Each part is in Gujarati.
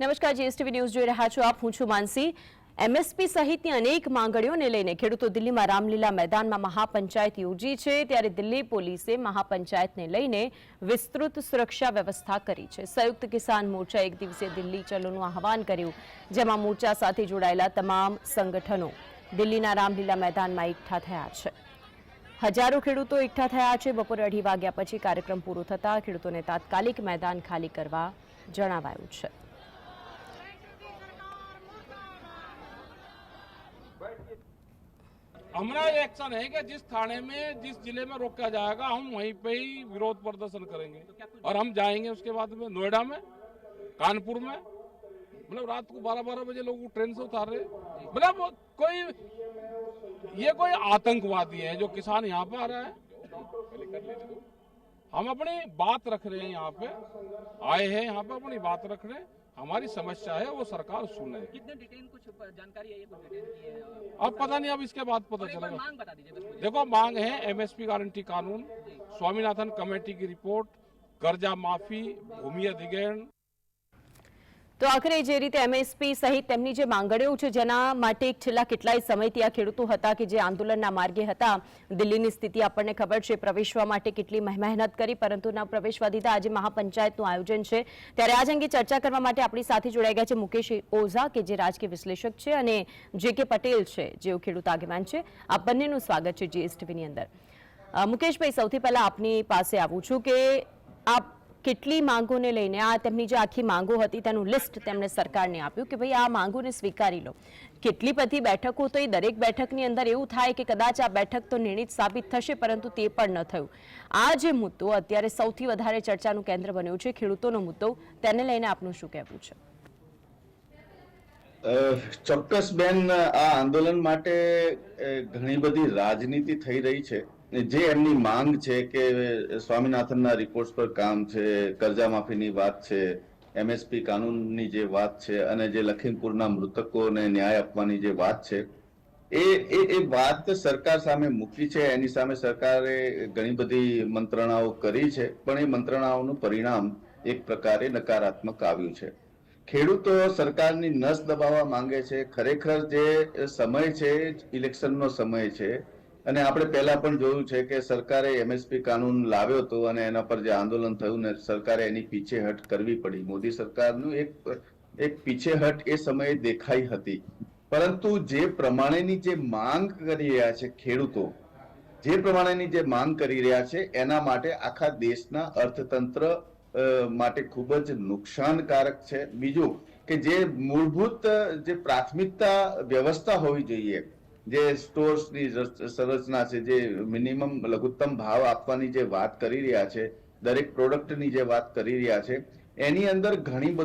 નમસ્કાર, જીએસટીવી ન્યૂઝ જોઈ રહ્યા છો આપ. હું છું માનસી. એમએસપી સહિતની અનેક માંગણીઓને લઈને ખેડૂતો દિલ્હીમાં રામલીલા મેદાનમાં મહાપંચાયત યોજી છે. ત્યારે દિલ્હી પોલીસે મહાપંચાયતને લઈને વિસ્તૃત સુરક્ષા વ્યવસ્થા કરી છે. સંયુક્ત કિસાન મોરચા એક દિવસીય દિલ્હી ચલોનું આહવાન કર્યું, જેમાં મોરચા સાથે જોડાયેલા તમામ સંગઠનો દિલ્હીના રામલીલા મેદાનમાં એકઠા થયા છે. હજારો ખેડૂતો એકઠા થયા છે. બપોરે 2:30 વાગ્યા પછી કાર્યક્રમ પૂરો થતા ખેડૂતોને તાત્કાલિક મેદાન ખાલી કરવા જણાવાયું છે. हमारा ये एक्शन है कि जिस थाने में जिस जिले में रोका जाएगा हम वहीं पे ही विरोध प्रदर्शन करेंगे और हम जाएंगे उसके बाद में नोएडा में, कानपुर में, मतलब रात को 12-12 बजे लोग ट्रेन से उतार रहे, मतलब कोई ये कोई आतंकवादी है जो किसान यहाँ पे आ रहा है। हम अपनी बात रख रहे हैं, यहाँ पे आए हैं, यहाँ पे अपनी बात रख रहे हैं। हमारी समस्या है वो सरकार सुने। कितने डिटेल कुछ जानकारी है, ये कुछ डिटेल की है? अब पता नहीं, अब इसके बाद पता चलेगा। मांग बता दीजिए बस मुझे। देखो, मांग है एमएसपी गारंटी कानून, स्वामीनाथन कमेटी की रिपोर्ट, कर्जा माफी, भूमि अधिग्रहण। તો આખરે જે રીતે એમએસપી સહિત તેમની જે માંગણીઓ છે, જેના માટે છેલ્લા કેટલાય સમયથી આ ખેડૂતો હતા કે જે આંદોલનના માર્ગે હતા. દિલ્હીની સ્થિતિ આપણને ખબર છે, પ્રવેશવા માટે કેટલી મહેનત કરી પરંતુ ન પ્રવેશવા દીધા. આજે મહાપંચાયતનું આયોજન છે, ત્યારે આજ અંગે ચર્ચા કરવા માટે આપણી સાથે જોડાઈ ગયા છે મુકેશ ઓઝા, કે જે રાજકીય વિશ્લેષક છે, અને જે.કે. પટેલ છે, જેઓ ખેડૂત આગેવાન છે. આ બંનેનું સ્વાગત છે જીએસટીવીની અંદર. મુકેશભાઈ, સૌથી પહેલા આપની પાસે આવું છું કે આપ કેટલી માંગોને લઈને, આ તેમની જે આખી માંગો હતી તેનું લિસ્ટ તેમણે સરકારને આપ્યું કે ભાઈ આ માંગોને સ્વીકારી લો. કેટલી બધી બેઠકો, તો એ દરેક બેઠકની અંદર એવું થાય કે કદાચ આ બેઠક તો નિર્ણિત સાબિત થશે, પરંતુ તે પણ ન થયું. આ જે મુદ્દો અત્યારે સૌથી વધારે ચર્ચાનું કેન્દ્ર બન્યું છે, ખેડૂતોનો મુદ્દો, તેને લઈને આપનું શું કહેવું છે? ચોક્કસ બેન, આ આંદોલન માટે ઘણી બધી રાજનીતિ થઈ રહી છે. જે એમની માંગ છે કે સ્વામીનાથનના રિપોર્ટ્સ પર કામ છે, કર્જા માફીની વાત છે, એમએસપી કાનૂનની જે વાત છે, અને જે લખીમપુરના મૃતકોને ન્યાય આપવાની જે વાત છે, એ વાત સરકાર સામે મૂકી છે. એની સામે સરકારે ઘણી બધી મંત્રણાઓ કરી છે, પણ એ મંત્રણાઓનું પરિણામ એક પ્રકારે નકારાત્મક આવ્યું છે. ખેડૂતો સરકારની નસ દબાવવા માંગે છે. ખરેખર જે સમય છે, ઇલેક્શનનો સમય છે, અને આપણે પહેલા પણ જોયું છે કે સરકારે એમએસપી કાનૂન લાવ્યો હતો અને એના પર જે આંદોલન થયું ને સરકારે એની પીછેહટ કરવી પડી. મોદી સરકારનું એક પીછેહટ એ સમયે દેખાઈ હતી. પરંતુ જે પ્રમાણેની જે માંગ કરી રહ્યા છે ખેડૂતો, જે પ્રમાણેની જે માંગ કરી રહ્યા છે, એના માટે આખા દેશના અર્થતંત્ર માટે ખૂબ જ નુકસાનકારક છે. બીજું કે જે મૂળભૂત જે પ્રાથમિકતા વ્યવસ્થા હોવી જોઈએ, જે સ્ટોર્સની સંરચના છે, જે મિનિમમ લઘુત્તમ ભાવ આપવાની જે વાત કરી રહ્યા છે, દરેક પ્રોડક્ટની જે વાત કરી રહ્યા છે, એની અંદર ઘણું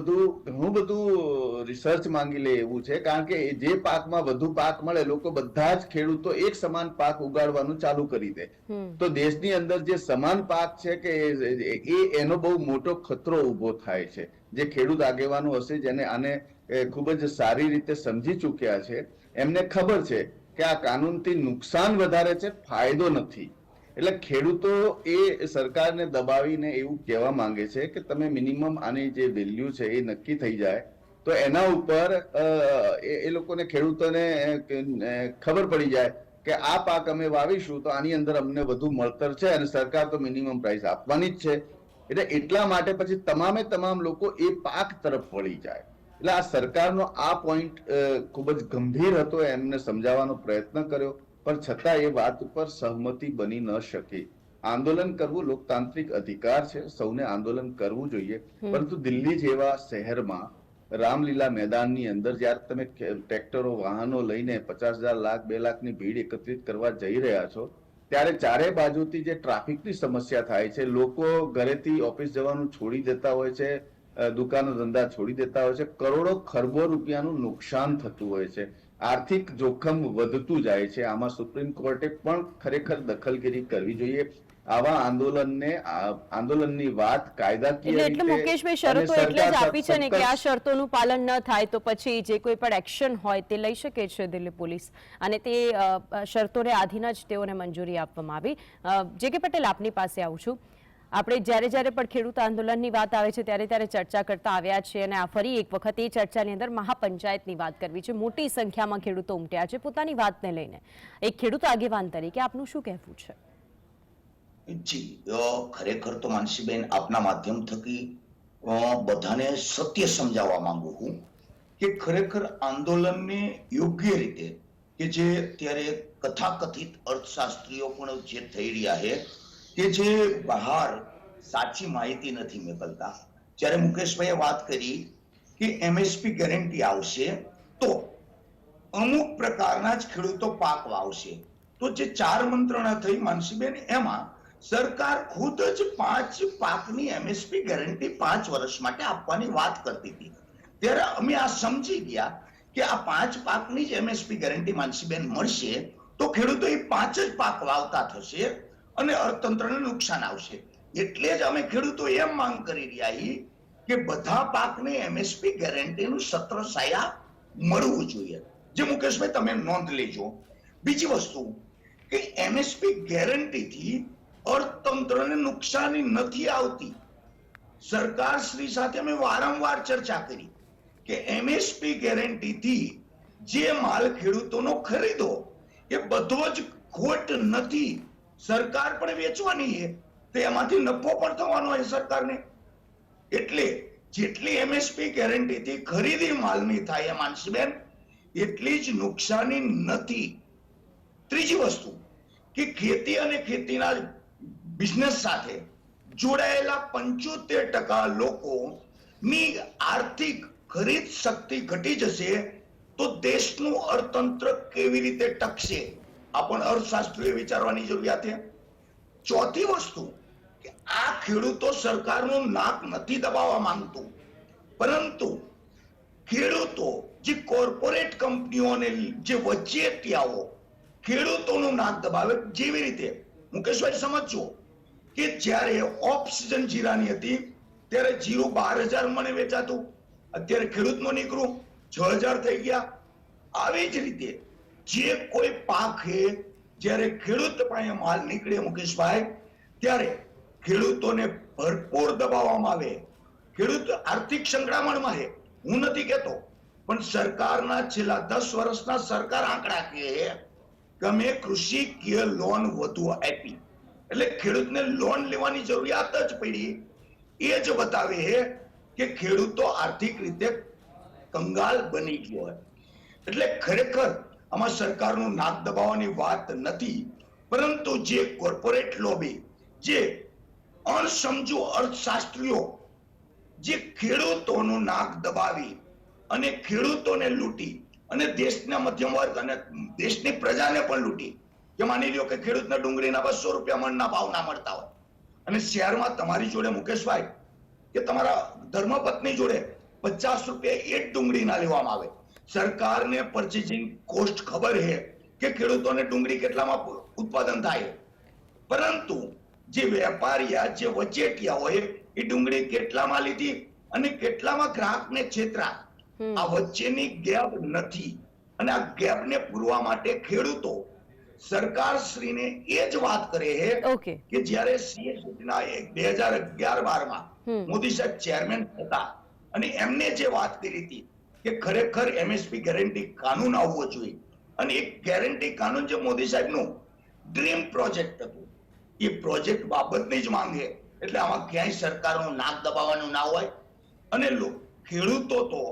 બધું રિસર્ચ માંગી લે એવું છે. કારણ કે જે પાકમાં વધુ પાક મળે, લોકો બધા જ ખેડૂતો એક સમાન પાક ઉગાડવાનું ચાલુ કરી દે, તો દેશની અંદર જે સમાન પાક છે કે એનો બહુ મોટો ખતરો ઉભો થાય છે. જે ખેડૂત આગેવાનો હશે, જેને આને ખૂબ જ સારી રીતે સમજી ચૂક્યા છે, એમને ખબર છે કે આ કાનૂનથી નુકસાન વધારે છે, ફાયદો નથી. એટલે ખેડૂતો એ સરકારને દબાવીને એવું કહેવા માંગે છે કે તમે મિનિમમ આની જે વેલ્યુ છે એ નક્કી થઈ જાય, તો એના ઉપર એ લોકોને, ખેડૂતોને ખબર પડી જાય કે આ પાક અમે વાવીશું તો આની અંદર અમને વધુ મળતર છે, અને સરકાર તો મિનિમમ પ્રાઇસ આપવાની જ છે. એટલે એટલા માટે પછી તમામ લોકો એ પાક તરફ વળી જાય. એટલે આ સરકારનો આ પોઈન્ટ ખૂબ જ ગંભીર હતો, એમને સમજાવવાનો પ્રયત્ન કર્યો, પણ છતાં એ વાત ઉપર સહમતિ બની ન શકી. આંદોલન કરવું લોકતાંત્રિક અધિકાર છે, સૌને આંદોલન કરવું જોઈએ, પરંતુ દિલ્હી જેવા શહેરમાં રામલીલા મેદાનની અંદર જ્યારે તમે ટ્રેક્ટરો, વાહનો લઈને 50,000, લાખ, 2 લાખની ભીડ એકત્રિત કરવા જઈ રહ્યા છો, ત્યારે ચારે બાજુથી જે ટ્રાફિકની સમસ્યા થાય છે, લોકો ઘરેથી ઓફિસ જવાનું છોડી દેતા હોય છે, દુકાનો ધંધા છોડી દેતા હોય છે, કરોડો ખરબો રૂપિયાનું નુકસાન થતું હોય છે, આર્થિક જોખમ વધતું જાય છે. આમાં સુપ્રીમ કોર્ટે પણ ખરેખર દખલગીરી કરવી જોઈએ. આવા આંદોલનની વાત કાયદાકીય એટલે મુકેશભાઈ, શરતો એટલે જ આપી છે ને કે આ શરતોનું પાલન ન થાય તો પછી જે કોઈ પણ એક્શન હોય તે લઈ શકે છે દિલ્હી પોલીસ, અને તે શરતોને આધીન જ તેઓને મંજૂરી આપવામાં આવી. જે.કે. પટેલ, આપની પાસે આવું છું. આપણે જ્યારે પણ ખેડૂત આંદોલનની વાત આવે છે ત્યારે ચર્ચા કરતા આવ્યા છે અને આ ફરી એક વખત એ ચર્ચાની અંદર મહાપંચાયતની વાત કરવી છે. મોટી સંખ્યામાં ખેડૂતો ઉમટ્યા છે પોતાની વાતને લઈને. એક ખેડૂત આગેવાન તરીકે આપનું શું કહેવું છે? જી ખરેખર તો માનસીબેન આપના માધ્યમ થકી બધાને સત્ય સમજાવવા માંગુ છું કે ખરેખર આંદોલનને યોગ્ય રીતે કે જે અત્યારે કથાકથિત અર્થશાસ્ત્રીઓ પણ જે થઈ રહ્યા છે કે જે બહાર સાચી માહિતી નથી મોકલતા. જ્યારે મુકેશભાઈએ વાત કરી કે એમએસપી ગેરંટી આવશે તો અમુક પ્રકારના જ ખેડૂતો પાક વાવશે, તો જે 4 મંત્રણા થઈ માનસીબેન એમાં સરકાર ખુદ જ 5 પાકની એમએસપી ગેરંટી 5 વર્ષ માટે આપવાની વાત કરતી હતી. ત્યારે અમે આ સમજી ગયા કે આ 5 પાકની જ એમએસપી ગેરંટી માનસીબેન મળશે તો ખેડૂતો એ 5 જ પાક વાવતા થશે અને અર્થતંત્રને નુકસાન આવશે. એટલે જ અમે ખેડૂતો એમ માંગ કરી રહ્યા છીએ કે બધા પાકને એમએસપી ગેરંટીનું છત્રછાયા મળવું જોઈએ. જે મુકેશભાઈ તમે નોંધ લેજો. બીજી વસ્તુ કે એમએસપી ગેરંટીથી અર્થતંત્રને નુકસાની નથી આવતી. સરકાર શ્રી સાથે અમે વારંવાર ચર્ચા કરી કે એમએસપી ગેરંટીથી જે માલ ખેડૂતોનો ખરીદો એ બધો જ ખોટ નથી. સરકાર પણ વેચવાની છે તો એમાંથી નફો પણ થવાનો હોય સરકારને. એટલે જેટલી એમએસપી ગેરંટીથી ખરીદી માલની થાય માનસીબેન એટલી જ નુકસાની નથી. ત્રીજી વસ્તુ કે ખેતી અને ખેતીના બિઝનેસ સાથે જોડાયેલા 75% લોકોની આર્થિક ખરીદ શક્તિ ઘટી જશે તો દેશનું અર્થતંત્ર કેવી રીતે ટકશે આ પણ અર્થશાસ્ત્રીએ વિચારવાની જરૂરિયાત છે. ચોથી વસ્તુ કે આ ખેડૂતો સરકારનું નાક નથી દબાવવા માંગતું, પરંતુ ખેડૂતો જે કોર્પોરેટ કંપનીઓને જે વચેટિયાઓ ખેડૂતોનું નાક દબાવે. જેવી રીતે મુકેશભાઈ સમજો કે જ્યારે ઓફ સિઝન જીરાની હતી ત્યારે જીરું 12,000 મને વેચાતું, અત્યારે ખેડૂતનું નીકળું 6,000 થઈ ગયા. આવી જ રીતે જે કોઈ પાક છે જ્યારે ખેડૂત પાસે માલ નીકળે મુકેશભાઈ ત્યારે ખેડૂતોને ભરપૂર દબાવવામાં આવે. ખેડૂત આર્થિક સંકળામણમાં છે, હું નથી કહેતો, પણ સરકારના છેલ્લા 10 વર્ષના સરકાર આંકડા કહે કે અમે કૃષિકીય લોન વધુ આપી એટલે ખેડૂતને લોન લેવાની જરૂરિયાત જ પડી. એ જ બતાવે છે કે ખેડૂતો આર્થિક રીતે કંગાલ બની ગયો હોય. એટલે ખરેખર આમાં સરકારનું નાક દબાવવાની વાત નથી, પરંતુ જે કોર્પોરેટ લોબી, જે અણસમજુ અર્થશાસ્ત્રીઓ જે ખેડૂતોનું નાક દબાવી અને ખેડૂતોને લૂંટી અને દેશના મધ્યમ વર્ગ અને દેશની પ્રજાને પણ લૂંટી. કે માની લ્યો કે ખેડૂતને ડુંગળીના 200 રૂપિયા મણના ભાવ ના મળતા હોય અને શહેરમાં તમારી જોડે મુકેશભાઈ કે તમારા ધર્મપત્ની જોડે 50 રૂપિયા એક ડુંગળીના લેવામાં આવે. સરકારને પર્ચેસિંગ કોસ્ટ ખબર છે કે ખેડૂતોને ડુંગળી કેટલામાં ઉત્પાદન થાય, પરંતુ જે વેપારીયા જે વચેટિયા હોય એ ડુંગળી કેટલામાં લીધી અને કેટલામાં ગ્રાહકને છેતરા. આ વચ્ચેની ગેપ નથી અને આ ગેપને પૂરવા માટે ખેડૂતો સરકાર શ્રીને એ જ વાત કરે છે કે જ્યારે સીએસસીના 2011-12 મોદી સાહેબ ચેરમેન હતા અને એમને જે વાત કરી હતી કે ખરેખર એમએસપી ગેરંટી કાનૂન આવવો જોઈએ અને એક ગેરંટી કાનૂન જે મોદી સાહેબનું ડ્રીમ પ્રોજેક્ટ હતું એ પ્રોજેક્ટ બાબતની જ માંગે. એટલે આમાં ક્યાંય સરકારનું નાક દબાવવાનું ના હોય અને ખેડૂતો તો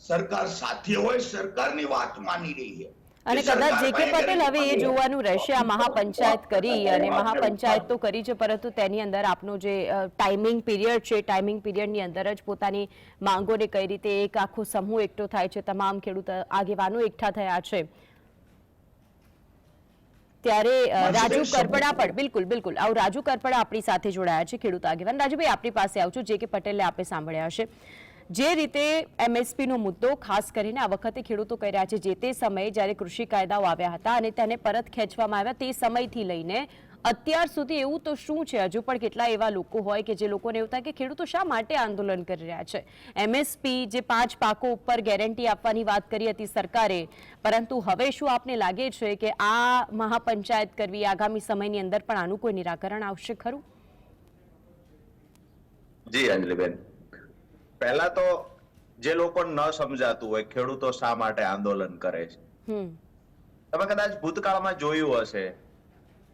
સરકાર સાથે હોય, સરકારની વાત માની રહી છે. અને કદાચ જે કે પટેલ હવે એ જોવાનું રહેશે આ મહાપંચાયત કરી અને મહાપંચાયત તો કરી છે, પરંતુ તેની અંદર આપનો જે ટાઈમિંગ પીરિયડ છે ટાઈમિંગ પીરિયડની અંદર જ પોતાની માંગોને કઈ રીતે એક આખો સમૂહ એકઠો થાય છે, તમામ ખેડૂત આગેવાનો એકઠા થયા છે. ત્યારે રાજુ કરપડા પણ બિલકુલ આવું રાજુ કરપડા આપણી સાથે જોડાયા છે, ખેડૂત આગેવાન. રાજુભાઈ આપણી પાસે આવું છું. જે કે પટેલને આપણે સાંભળ્યા હશે જે રીતે એમએસપી નો મુદ્દો ખાસ કરીને આ વખતે ખેડૂતો કહી રહ્યા છે જે તે સમયે જ્યારે કૃષિ કાયદાઓ આવ્યા હતા અને તેને પરત ખેંચવામાં આવ્યા તે સમયથી લઈને અત્યાર સુધી એવું તો શું છે? હજુ પણ કેટલા એવા લોકો હોય કે જે લોકોને એવું થાય કે ખેડૂતો શા માટે આંદોલન કરી રહ્યા છે? એમએસપી જે 5 પાકો ઉપર ગેરંટી આપવાની વાત કરી હતી સરકારે, પરંતુ હવે શું આપને લાગે છે કે આ મહાપંચાયત કરવી આગામી સમયની અંદર પણ આનું કોઈ નિરાકરણ આવશે ખરું? જી અંજલિબેન, પહેલા તો જે લોકો ન સમજાતું હોય ખેડૂતો શા માટે આંદોલન કરે છે, હમ તમે કદાચ ભૂતકાળમાં જોયું હશે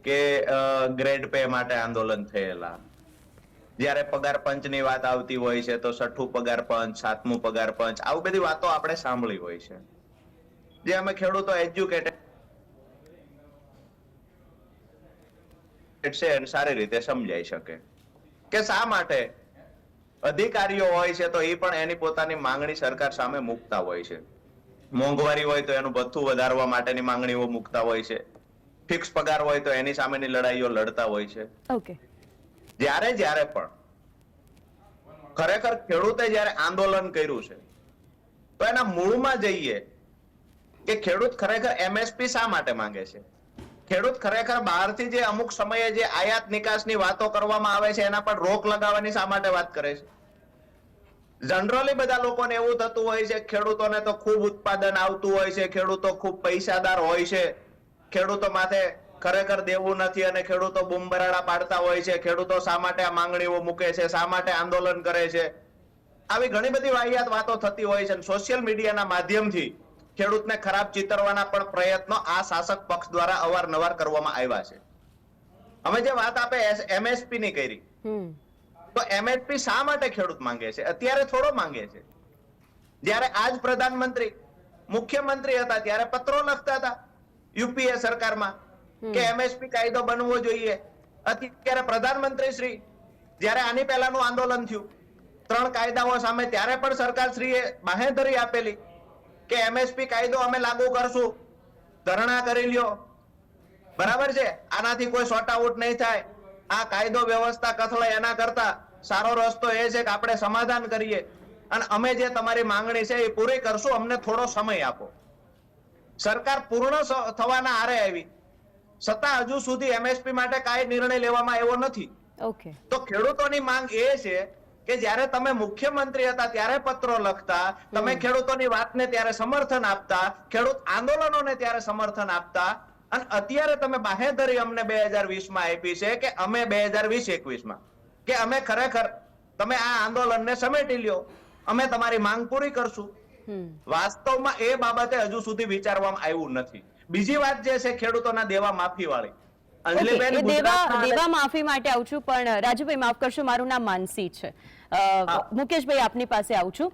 કે ગ્રેડ પે માટે આંદોલન થયેલા, જ્યારે પગાર પંચની વાત આવતી હોય છે તો 6મું પગાર પંચ, 7મું પગાર પંચ, આવી બધી વાતો આપણે સાંભળી હોય છે. જે અમે ખેડૂતો એજ્યુકેટેડ છે અને સારી રીતે સમજાઈ શકે કે શા માટે અધિકારીઓ હોય છે તો એ પણ એની પોતાની માંગણી સરકાર સામે મૂકતા હોય છે. મોંઘવારી હોય તો એનું ભથ્થું વધારવા માટેની માંગણીઓ મૂકતા હોય છે, ફિક્સ પગાર હોય તો એની સામેની લડાઈઓ લડતા હોય છે. ઓકે. જ્યારે પણ ખરેખર ખેડૂતે જ્યારે આંદોલન કર્યું છે તો એના મૂળમાં જઈએ કે ખેડૂત ખરેખર એમએસપી શા માટે માંગે છે. ખેડૂત ખરેખર બહારથી જે અમુક સમયે જે આયાત નિકાસની વાતો કરવામાં આવે છે એના પર રોક લગાવવાની શા માટે વાત કરે છે. જનરલી બધા લોકોને એવું થતું હોય છે ખેડૂતોને તો ખૂબ ઉત્પાદન આવતું હોય છે, ખેડૂતો ખૂબ પૈસાદાર હોય છે, ખેડૂતો માથે ખરેખર દેવું નથી અને ખેડૂતો બૂમબરાડા પાડતા હોય છે, ખેડૂતો શા માટે આ માંગણીઓ મૂકે છે, શા માટે આંદોલન કરે છે, આવી ઘણી બધી વાહિયાત વાતો થતી હોય છે. સોશિયલ મીડિયાના માધ્યમથી ખેડૂતને ખરાબ ચિતરવાના પણ પ્રયત્નો આ શાસક પક્ષ દ્વારા અવારનવાર કરવામાં આવ્યા છે. અમે જે વાત આપે એમએસપી ની કરી, તો એમએસપી શા માટે ખેડૂત માંગે છે? અત્યારે થોડો માંગે છે. જ્યારે આજ પ્રધાનમંત્રી મુખ્યમંત્રી હતા ત્યારે પત્રો લખતા હતા યુપીએ સરકારમાં કે એમએસપી કાયદો બનવો જોઈએ. અત્યારે પ્રધાનમંત્રી શ્રી જ્યારે આની પહેલાનું આંદોલન થયું 3 કાયદાઓ સામે, ત્યારે પણ સરકાર શ્રીએ બાહેંધરી આપેલી કે એમએસપી કાયદો અમે લાગુ કરશું, ધરણા કરી લ્યો, બરાબર છે, આનાથી કોઈ શોર્ટ આઉટ નહીં થાય, આ કાયદો વ્યવસ્થા કથળે એના કરતા સારો રસ્તો એ છે કે આપણે સમાધાન કરીએ અને અમે જે તમારી માંગણી છે એ પૂરી કરશું, અમને થોડો સમય આપો. સરકાર પૂર્ણ થવાના આરે આવી, છતાં હજુ સુધી એમએસપી માટે કાંઈ નિર્ણય લેવામાં આવ્યો નથી. ઓકે. તો ખેડૂતોની માંગ એ છે કે જ્યારે તમે મુખ્યમંત્રી હતા ત્યારે પત્રો લખતા, તમે ખેડૂતોની વાતને ત્યારે સમર્થન આપતા, ખેડૂત આંદોલનોને ત્યારે સમર્થન આપતા, અને અત્યારે તમે બાહેધરી અમને 2020માં આપી છે કે અમે 2020-21માં કે અમે ખરેખર તમે આ આંદોલનને સમેટી લ્યો, અમે તમારી માંગ પૂરી કરશું. વાસ્તવમાં એ બાબતે હજુ સુધી વિચારવામાં આવ્યું નથી. બીજી વાત જે છે ખેડૂતોના દેવા માફી વાળી, અંજલિબેન, ઓકે, દેવા માફી માટે આવું છું, પણ રાજુભાઈ માફ કરશો, મારું નામ માનસી છે. મુકેશભાઈ આપની પાસે આવું છું.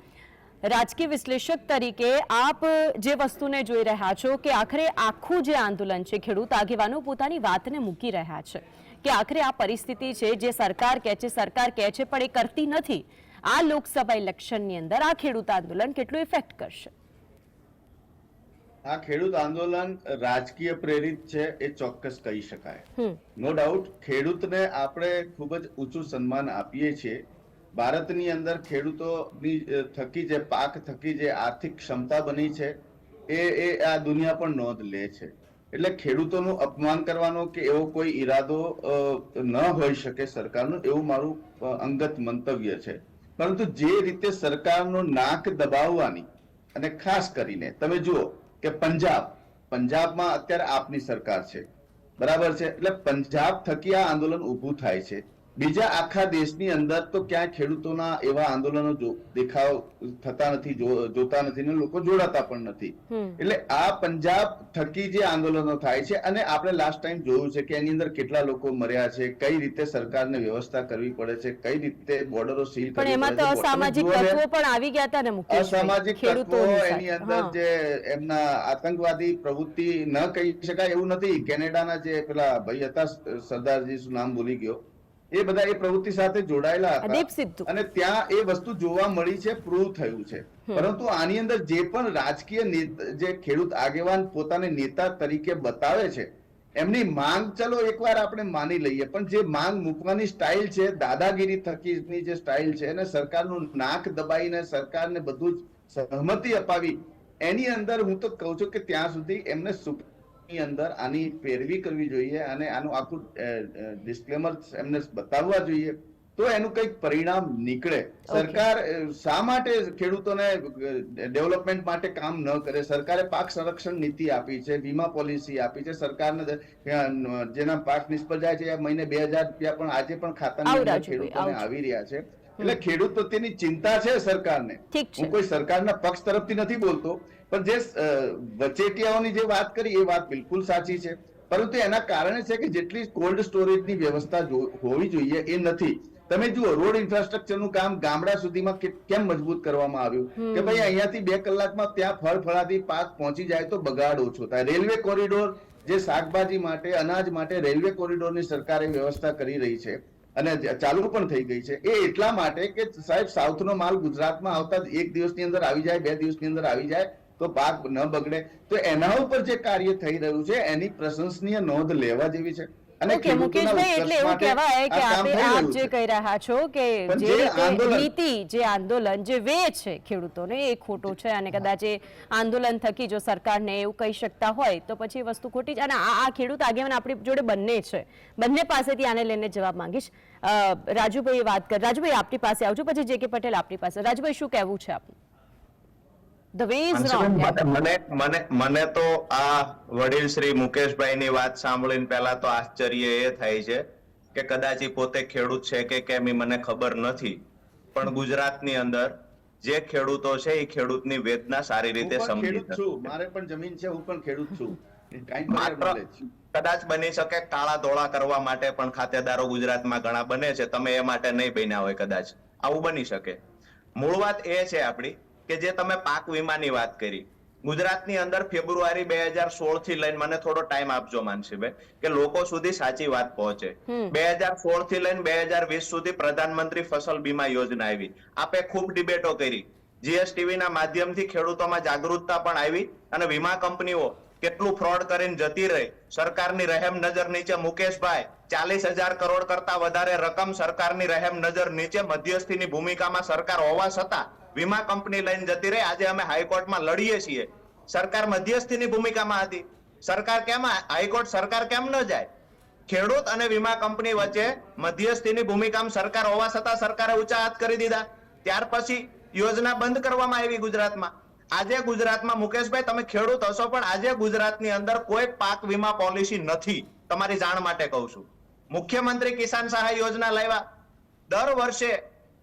રાજકીય વિશ્લેષક તરીકે આપ જે વસ્તુને જોઈ રહ્યા છો કે આખરે આખું જે આંદોલન છે, ખેડૂત આગેવાનો પોતાની વાતને મૂકી રહ્યા છે કે આખરે આ પરિસ્થિતિ છે જે સરકાર કહે છે પણ એ કરતી નથી. આ લોકસભા ઇલેક્શનની અંદર આ ખેડૂત આંદોલન કેટલું ઇફેક્ટ કરશે? આ ખેડૂત આંદોલન રાજકીય પ્રેરિત છે એ ચોક્કસ કહી શકાય. નો ડાઉટ ખેડૂતને આપણે ખૂબ જ ઊંચું સન્માન આપીએ છીએ. ભારતની અંદર ખેડૂતોની થકી જે પાક થકી જે આર્થિક ક્ષમતા બની છે એ આ દુનિયા પણ નોંધ લે છે. એટલે ખેડૂતોનું અપમાન કરવાનો કે એવો કોઈ ઈરાદો ન હોઈ શકે સરકારનો, એવું મારું અંગત મંતવ્ય છે. પરંતુ જે રીતે સરકારનું નાક દબાવવાની, અને ખાસ કરીને તમે જુઓ કે પંજાબમાં અત્યારે આપની સરકાર છે, બરાબર છે, એટલે પંજાબ થકી આ આંદોલન ઊભું થાય છે. બીજા આખા દેશની અંદર તો ક્યાંય ખેડૂતોના એવા આંદોલનો દેખાવ થતા નથી, જોતા નથી ને લોકો જોડાતા પણ નથી. એટલે આ પંજાબ થકી જે આંદોલનો થાય છે, અને આપણે લાસ્ટ ટાઈમ જોયું છે કે એની અંદર કેટલા લોકો મર્યા છે, કઈ રીતે સરકારને વ્યવસ્થા કરવી પડે છે, કઈ રીતે બોર્ડરો સીલ પણ એમાં તો અસામાજિક તત્વો પણ આવી ગયા હતા ને મુકેશભાઈ. અસામાજિક તત્વો એની અંદર જે એમના આતંકવાદી પ્રવૃત્તિ ન કહી શકાય એવું નથી. કેનેડાના જે પેલા ભાઈ હતા, સરદારજી, શું નામ ભૂલી ગયો, એ બધા એ પ્રવૃત્તિ સાથે જોડાયેલા હતા અને ત્યાં એ વસ્તુ જોવા મળી છે, પ્રૂવ થયું છે. પરંતુ આની અંદર જે પણ રાજકીય જે ખેડૂત આગેવાન પોતાને નેતા તરીકે બતાવે છે, એમની માંગ ચલો એકવાર આપણે માની લઈએ, પણ જે માંગ મૂકવાની સ્ટાઇલ છે, દાદાગીરી થકીની જે સ્ટાઇલ છે, અને સરકારનું નાક દબાઈને સરકારને બધું જ સહમતિ અપાવી, એની અંદર હું તો કહું છું કે ત્યાં સુધી એમને ની અંદર આની પેરવી કરવી જોઈએ અને આનું આખું ડિસ્ક્લેમર એમને બતાવવા જોઈએ, તો એનું કંઈક પરિણામ નીકળે. સરકાર શા માટે ખેડૂતોને ડેવલપમેન્ટ માટે કામ ન કરે? સરકારે પાક સંરક્ષણ નીતિ આપી છે, વીમા પોલિસી આપી છે, સરકારને જેના પાક નિષ્ફળ જાય છે મહિને 2000 રૂપિયા પણ આજે પણ ખાતાની અંદર ખેડૂતોને આવી રહ્યા છે. એટલે ખેડૂત પ્રત્યેની ચિંતા છે સરકારને. ઠીક છે. હું કોઈ સરકારના પક્ષ તરફથી નથી બોલતો, પણ જે વચેટિયાઓની જે વાત કરી એ વાત બિલકુલ સાચી છે, પરંતુ એના કારણે છે કે જેટલી કોલ્ડ સ્ટોરેજની વ્યવસ્થા હોવી જોઈએ એ નથી. તમે જુઓ રોડ ઇન્ફ્રાસ્ટ્રક્ચરનું કામ ગામડા સુધીમાં કેમ મજબૂત કરવામાં આવ્યું કે ભાઈ અહીંયાથી 2 કલાકમાં ત્યાં ફળફળાદી પાક પહોંચી જાય તો બગાડ ઓછો થાય. રેલવે કોરિડોર, જે શાકભાજી માટે, અનાજ માટે રેલવે કોરિડોરની સરકારે વ્યવસ્થા કરી રહી છે અને ચાલુ પણ થઈ ગઈ છે. એ એટલા માટે કે સાહેબ સાઉથનો માલ ગુજરાતમાં આવતા જ 1 દિવસની અંદર આવી જાય, 2 દિવસની અંદર આવી જાય તો પાક ન બગડે. તો એના ઉપર જે કાર્ય થઈ રહ્યું છે એની પ્રશંસનીય નોંધ લેવા જેવી છે. અને ઓકે મુકેશભાઈ, એટલે એવું કહેવાય કે આપ જે કહી રહ્યા છો કે જે રીતે નીતિ, જે આંદોલન, જે વે છે ખેડૂતોને એ ખોટો છે અને કદાચ એ આંદોલન થકી જો સરકારને એવું કહી શકતા હોય તો પછી એ વસ્તુ ખોટી છે. અને આ ખેડૂત આગેવાન આપણી જોડે બંને છે, બંને પાસેથી આને લઈને જવાબ માંગીશ. રાજુભાઈ વાત કર. રાજુભાઈ આપની પાસે આવજો, પછી જે કે પટેલ આપની પાસે. રાજુભાઈ, શું કહેવું છે આપનું? The way is wrong. મને તો આ વડીલ શ્રી મુકેશભાઈની વાત સાંભળીને પહેલા તો આશ્ચર્ય એ થાય છે કે કદાચ ઈ પોતે ખેડૂત છે કે કેમ ઈ મને ખબર નથી, પણ ગુજરાતની અંદર જે ખેડૂતો છે એ ખેડૂતની વેદના સારી રીતે સમજી ખેડૂત છું, મારે પણ જમીન છે, હું પણ ખેડૂત છું. માત્ર કદાચ બની શકે કાળા ધોળા કરવા માટે પણ ખાતેદારો ગુજરાતમાં ઘણા બને છે, તમે એ માટે નહીં બન્યા હોય, કદાચ આવું બની શકે. મૂળ વાત એ છે આપણી કે જે તમે પાક વીમાની વાત કરી, ગુજરાતની અંદર ફેબ્રુઆરી 2016 થી લઈને, મને થોડો ટાઈમ આપજો માનસીભાઈ, કે લોકો સુધી સાચી વાત પહોંચે. 2016 થી લઈને 2020 સુધી પ્રધાનમંત્રી ફસલ બીમા યોજના આવી. આપે ખૂબ ડિબેટો કરી, જીએસટીવી ના માધ્યમથી ખેડૂતોમાં જાગૃતતા પણ આવી અને વીમા કંપનીઓ કેટલું ફ્રોડ કરીને જતી રહી. સરકારની રહેમ નજર નીચે મુકેશભાઈ 40,000 કરોડ કરતા વધારે રકમ સરકારની રહેમ નજર નીચે મધ્યસ્થીની ભૂમિકામાં સરકાર હોવા છતાં વીમા કંપની લઈને જતી રહી. આજે અમે હાઈકોર્ટમાં લડીએ છીએ. સરકાર મધ્યસ્થીની ભૂમિકામાં હતી. સરકાર કેમ, હાઈકોર્ટ સરકાર કેમ ન જાય? ખેડૂત અને વીમા કંપની વચ્ચે મધ્યસ્થીની ભૂમિકામાં સરકાર હોવા છતાં સરકારે ઊંચા હાથ કરી દીધા. ત્યાર પછી યોજના બંધ કરવામાં આવી ગુજરાતમાં. આજે ગુજરાતમાં, મુકેશભાઈ તમે ખેડૂત હશો પણ આજે ગુજરાતની અંદર કોઈ પાક વીમા પોલિસી નથી. તમારી જાણ માટે કહું છું. મુખ્યમંત્રી કિસાન સહાય યોજના લાવ્યા. દર વર્ષે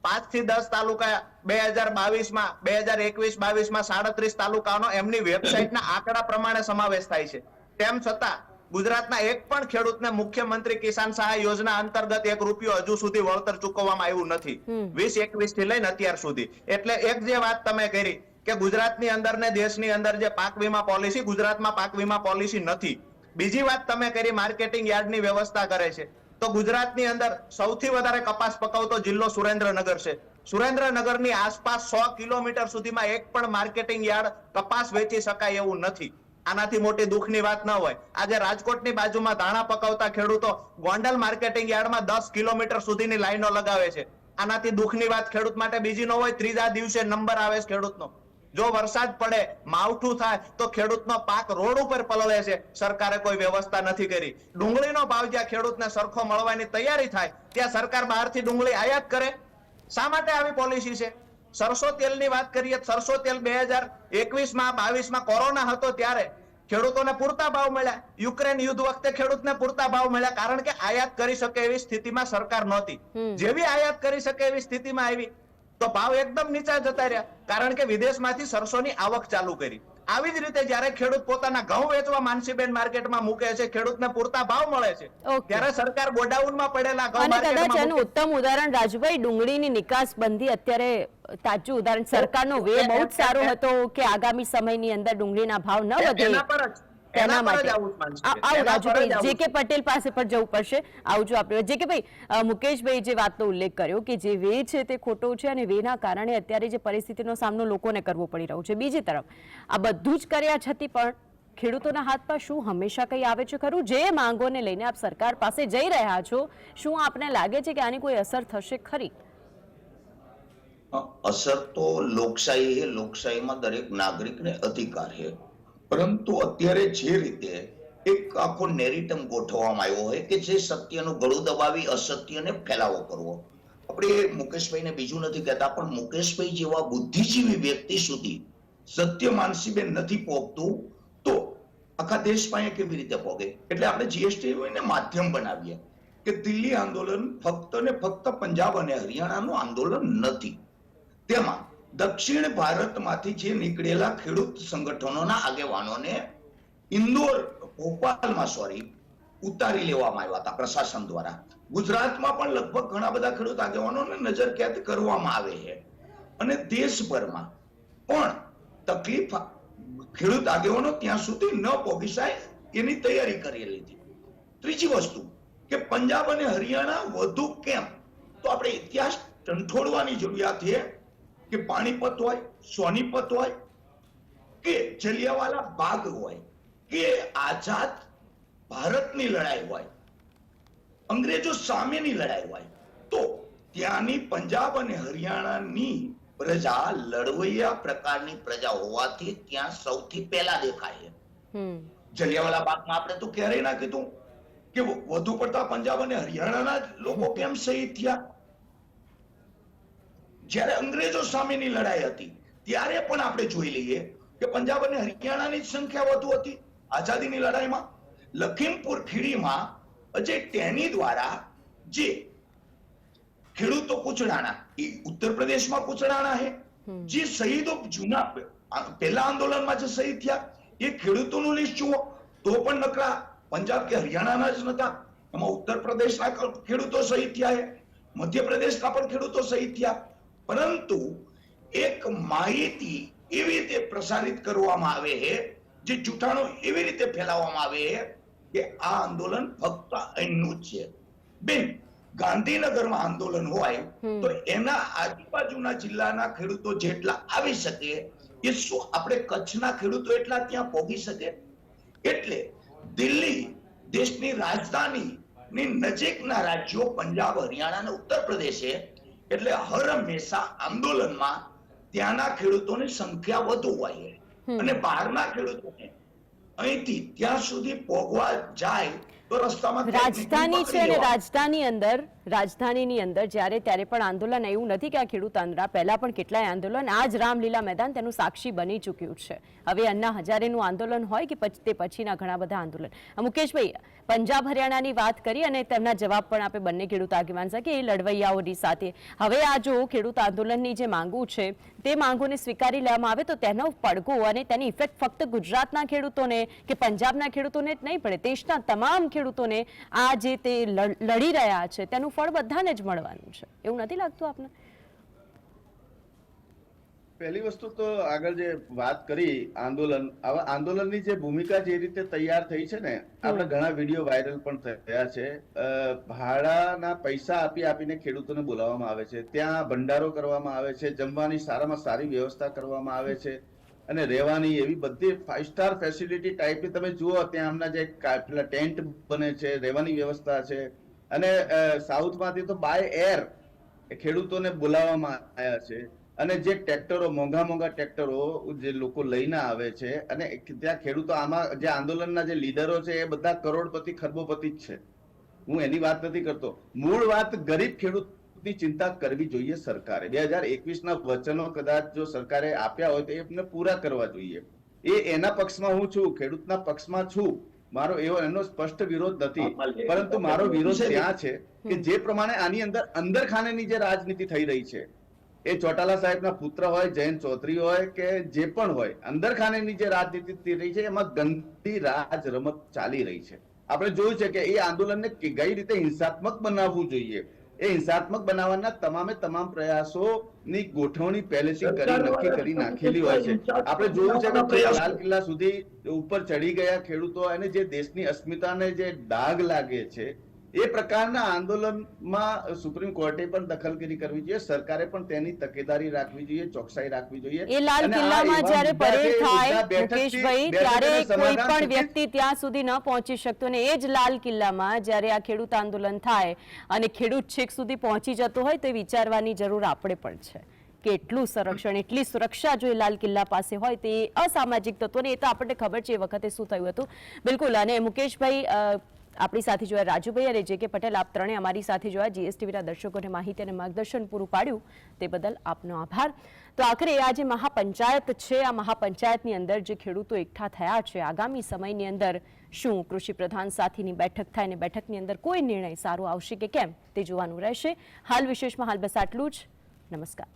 5 થી 10 તાલુકા 2022માં 2021-22માં 37 તાલુકાનો એમની વેબસાઇટના આંકડા પ્રમાણે સમાવેશ થાય છે. તેમ છતાં ગુજરાતના એક પણ ખેડૂતને મુખ્યમંત્રી કિસાન સહાય યોજના અંતર્ગત 1 રૂપિયો હજુ સુધી વળતર ચૂકવવામાં આવ્યું નથી, 2021 થી લઈને અત્યાર સુધી. એટલે એક જે વાત તમે કરી કે ગુજરાતની અંદર ને દેશની અંદર જે પાક વીમા પોલિસી, ગુજરાતમાં પાક વીમા પોલિસી નથી. બીજી વાત તમે કરી, માર્કેટિંગ યાર્ડની વ્યવસ્થા કરે છે. તો ગુજરાતની અંદર સૌથી વધારે કપાસ પકવતો જિલ્લો સુરેન્દ્રનગર છે. સુરેન્દ્રનગરની આસપાસ 100 કિલોમીટર સુધીમાં એક પણ માર્કેટિંગ યાર્ડ કપાસ વેચી શકાય એવું નથી. આનાથી મોટી દુઃખની વાત ન હોય. આજે રાજકોટની બાજુમાં ધાણા પકવતા ખેડૂતો ગોંડલ માર્કેટિંગ યાર્ડમાં 10 કિલોમીટર સુધીની લાઈનો લગાવે છે. આનાથી દુઃખની વાત ખેડૂત માટે બીજી ન હોય. ત્રીજા દિવસે નંબર આવે છે ખેડૂતનો. જો વરસાદ પડે, માવઠું થાય તો ખેડૂતનો પાક રોડ ઉપર પલળે છે. સરકારે કોઈ વ્યવસ્થા નથી કરી. ડુંગળીનો ભાવ જ્યાં ખેડૂતને સરખો મળવાની તૈયારી થાય ત્યાં સરકાર બહારથી ડુંગળી આયાત કરે. શા માટે આવી પોલિસી છે? સરસો તેલની વાત કરીએ, સરસો તેલ 2021માં 22માં કોરોના હતો ત્યારે ખેડૂતોને પૂરતા ભાવ મળ્યા. યુક્રેન યુદ્ધ વખતે ખેડૂતને પૂરતા ભાવ મળ્યા, કારણ કે આયાત કરી શકે એવી સ્થિતિમાં સરકાર નહોતી. જેવી આયાત કરી શકે એવી સ્થિતિમાં આવી તો ભાવ એકદમ નીચા જતા રહ્યા, કારણ કે વિદેશમાંથી સરસોની આવક ચાલુ કરી. આવી જ રીતે જ્યારે ખેડૂત પોતાના ઘઉં વેચવા માનસીબેન માર્કેટમાં મૂકે છે, ખેડૂતને પૂરતા ભાવ મળે છે, ત્યારે સરકાર ગોડાઉનમાં પડેલા ઘઉં માર્કેટમાં. કદાચ એનું ઉત્તમ ઉદાહરણ રાજભાઈ ડુંગળીની નિકાસ બંધી અત્યારે તાજું ઉદાહરણ. સરકારનો વે બહુ જ સારો હતો કે આગામી સમયની અંદર ડુંગળીના ભાવ ન વધે તેના માટે. આવું રાજુભાઈ, જે કે પટેલ પાસે પણ જવું પડશે. આવજો આપણે. જે કે ભાઈ, મુકેશભાઈ જે વાતનો ઉલ્લેખ કર્યો કે જે વે છે તે ખોટો છે અને વેના કારણે અત્યારે જે પરિસ્થિતિનો સામનો લોકોને કરવો પડી રહ્યો છે. બીજી તરફ આ બધું જ કર્યા છતાં પણ ખેડૂતોના હાથમાં શું હંમેશા કંઈ આવે છે ખરું? જે માંગોને લઈને આપ સરકાર પાસે જઈ રહ્યા છો, શું આપને લાગે છે કે આની કોઈ અસર થશે ખરી? અસર તો લોકશાહી છે, લોકશાહીમાં દરેક નાગરિકને અધિકાર છે. પરંતુ અત્યારે જે રીતે એક આખો નેરેટિવ ગોઠવવામાં આવ્યો હોય કે જે સત્યનું ગળું દબાવી અસત્યને ફેલાવો કરવો. આપણે મુકેશભાઈને બીજું નથી કહેતા, પણ મુકેશભાઈ જેવા બુદ્ધિજીવી વ્યક્તિ સુધી સત્ય માનસીબેન નથી પહોંચતું તો આખા દેશમાં કેવી રીતે પહોંચે? એટલે આપણે જીએસટી માધ્યમ બનાવીએ કે દિલ્હી આંદોલન ફક્ત ને ફક્ત પંજાબ અને હરિયાણાનું આંદોલન નથી. તેમાં દક્ષિણ ભારતમાંથી જે નીકળેલા ખેડૂત સંગઠનોના આગેવાનોને ઇન્દોર ભોપાલમાં ઉતારી લેવામાં આવ્યા હતા પ્રશાસન દ્વારા. ગુજરાતમાં પણ લગભગ ઘણા બધા ખેડૂત આગેવાનોને નજરકેદ કરવામાં આવે છે અને દેશભરમાં પણ તકલીફ ખેડૂત આગેવાનો ત્યાં સુધી ન પહોંચી જાય એની તૈયારી કરેલી હતી. ત્રીજી વસ્તુ કે પંજાબ અને હરિયાણા વધુ કેમ, તો આપણે ઇતિહાસ ટંઠોળવાની જરૂરિયાત છે કે પાણીપત હોય, સોનીપત હોય કે જલિયાવાલા બાગ હોય કે આઝાદ ભારતની લડાઈ હોય, અંગ્રેજો સામેની લડાઈ હોય, તો ત્યાંની પંજાબ અને હરિયાણાની પ્રજા લડવૈયા પ્રકારની પ્રજા હોવાથી ત્યાં સૌથી પહેલા દેખાય છે. જલિયાવાલા બાગમાં આપણે તો ક્યારેય ના કીધું કે વધુ પડતા પંજાબ અને હરિયાણાના લોકો કેમ શહીદ થયા. જ્યારે અંગ્રેજો સામેની લડાઈ હતી ત્યારે પણ આપણે જોઈ લઈએ કે પંજાબ અને હરિયાણાની સંખ્યા વધુ હતી. આઝાદીની લડાઈમાં લખીમપુર ખીરીમાં અજય ટેની દ્વારા જે ખેડૂતો કુચડાણા, એ ઉત્તર પ્રદેશમાં કુચડાણા છે, જે શહીદો જૂના પહેલા આંદોલનમાં જે શહીદ થયા એ ખેડૂતોનું લિસ્ટ જુઓ તો પણ નકરા પંજાબ કે હરિયાણાના જ નતા. એમાં ઉત્તર પ્રદેશના ખેડૂતો શહીદ થયા છે, મધ્યપ્રદેશના પણ ખેડૂતો શહીદ થયા. પરંતુ એક માહિતી એવી રીતે પ્રસારિત કરવામાં આવે છે, જે જૂઠાણું એવી રીતે ફેલાવવામાં આવે છે કે આ આંદોલન ફક્ત અહીંનું જ છે. બેન, ગાંધીનગરમાં આંદોલન હોય તો એના આજુબાજુના જિલ્લાના ખેડૂતો જેટલા આવી શકે એ શું આપણે કચ્છના ખેડૂતો એટલા ત્યાં પહોંચી શકે? એટલે દિલ્હી દેશની રાજધાની ની નજીકના રાજ્યો પંજાબ, હરિયાણા અને ઉત્તર પ્રદેશે, એટલે હર હંમેશા આંદોલનમાં ત્યાંના ખેડૂતોની સંખ્યા વધુ હોય અને બહારના ખેડૂતોને અહીંથી ત્યાં સુધી પહોંચવા જાય તો રસ્તામાં રાજધાની છે અને રાજધાનીની અંદર જ્યારે ત્યારે પણ આંદોલન એવું નથી કે આ ખેડૂત આંદોલન, પહેલા પણ કેટલાય આંદોલન, આજ રામલીલા મેદાન તેનું સાક્ષી બની ચૂક્યું છે. હવે અન્ના હજારેનું આંદોલન હોય કે તે પછીના ઘણા બધા આંદોલન. મુકેશભાઈ, પંજાબ હરિયાણાની વાત કરી અને તેમના જવાબ પણ આપે બંને ખેડૂત આગેવાન છે કે એ લડવૈયાઓની સાથે. હવે આ જો ખેડૂત આંદોલનની જે માંગો છે તે માંગોને સ્વીકારી લેવામાં આવે તો તેનો પડઘો અને તેની ઇફેક્ટ ફક્ત ગુજરાતના ખેડૂતોને કે પંજાબના ખેડૂતોને જ નહીં પડે, દેશના તમામ ખેડૂતોને આ જે તે લડી રહ્યા છે તેનું ફળ બધાને જ મળવાનું છે. એવું નથી લાગતું આપને? પહેલી વસ્તુ તો આગળ જે વાત કરી આંદોલનની જે ભૂમિકા જે રીતે તૈયાર થઈ છે ને, આપણે ઘણા વિડીયો વાયરલ પણ થયા છે. ભાડાના પૈસા આપીને ખેડૂતોને બોલાવવામાં આવે છે, ત્યાં ભંડારો કરવામાં આવે છે, જમવાની સારામાં સારી વ્યવસ્થા કરવામાં આવે છે અને રહેવાની એવી બધી 5 સ્ટાર ફેસિલિટી ટાઈપની તમે જુઓ. ત્યાં હમણાં જે પેલા ટેન્ટ બને છે, રહેવાની વ્યવસ્થા છે. અને સાઉથમાંથી તો બાય એર ખેડૂતોને બોલાવવામાં આવ્યા છે અને જે ટ્રેક્ટરો, મોંઘા ટ્રેક્ટરો જે લોકો લઈને આવે છે અને ત્યાં ખેડૂતો, આમાં જે આંદોલનના જે લીડરો છે એ બધા કરોડપતિ, ખરબોપતિ જ છે. હું એની વાત નથી કરતો. મૂળ વાત ગરીબ ખેડૂતની ચિંતા કરવી જોઈએ સરકારે. 2021ના વચનો કદાચ જો સરકારે આપ્યા હોય તો એમને પૂરા કરવા જોઈએ. એના પક્ષમાં હું છું, ખેડૂતના પક્ષમાં છું. મારો એનો સ્પષ્ટ વિરોધ નથી, પરંતુ મારો વિરોધ ત્યાં છે કે જે પ્રમાણે આની અંદર ખાનેની જે રાજનીતિ થઈ રહી છે, એ ચોટાલા સાહેબના પુત્ર હોય, જયંત ચૌધરી હોય કે જે પણ હોય, અંદર ખાનેની જે રાજનીતિ થઈ રહી છે એમાં ગંદી રાજ રમત ચાલી રહી છે. આપણે જોયું છે કે એ આંદોલનને કઈ રીતે હિંસાત્મક બનાવવું જોઈએ, એ હિંસાત્મક બનાવવાના તમામ પ્રયાસોની ગોઠવણી પહેલેથી નક્કી કરી નાખેલી હોય છે. આપણે જોયું છે કે લાલ કિલ્લા સુધી ઉપર ચડી ગયા ખેડૂતો અને જે દેશની અસ્મિતાને જે ડાઘ લાગે છે, એ પ્રકારના આંદોલનમાં સુપ્રીમ કોર્ટે પણ દખલગીરી કરવી જોઈએ, સરકારે પણ તેની તકેદારી રાખવી જોઈએ, ચોકસાઈ રાખવી જોઈએ. એ લાલ કિલ્લામાં જ્યારે પરેડ થાય મુકેશભાઈ, ત્યારે કોઈ પણ વ્યક્તિ ત્યાં સુધી ન પહોંચી શકતો અને એ જ લાલ કિલ્લામાં જ્યારે આ ખેડૂત આંદોલન થાય અને ખેડૂત છેક સુધી પહોંચી જતો હોય તો એ વિચારવાની જરૂર આપણે પણ છે કે એટલું સંરક્ષણ, એટલી સુરક્ષા જો એ લાલ કિલ્લા પાસે હોય તો એ અસામાજિક તત્વોને, એ તો આપણને ખબર છે એ વખતે શું થયું હતું. બિલકુલ. અને મુકેશભાઈ, આપણી સાથે જોયા રાજુભાઈ અને જે કે પટેલ, આપ ત્રણે અમારી સાથે જોયા, જીએસટીવીના દર્શકોને માહિતી અને માર્ગદર્શન પૂરું પાડ્યું તે બદલ આપનો આભાર. તો આખરે આ જે મહાપંચાયત છે, આ મહાપંચાયતની અંદર જે ખેડૂતો એકઠા થયા છે, આગામી સમયની અંદર શું કૃષિ પ્રધાન સાથેની બેઠક થાય અને બેઠકની અંદર કોઈ નિર્ણય સારો આવશે કે કેમ તે જોવાનું રહેશે. હાલ વિશેષમાં હાલ બસ આટલું જ. નમસ્કાર.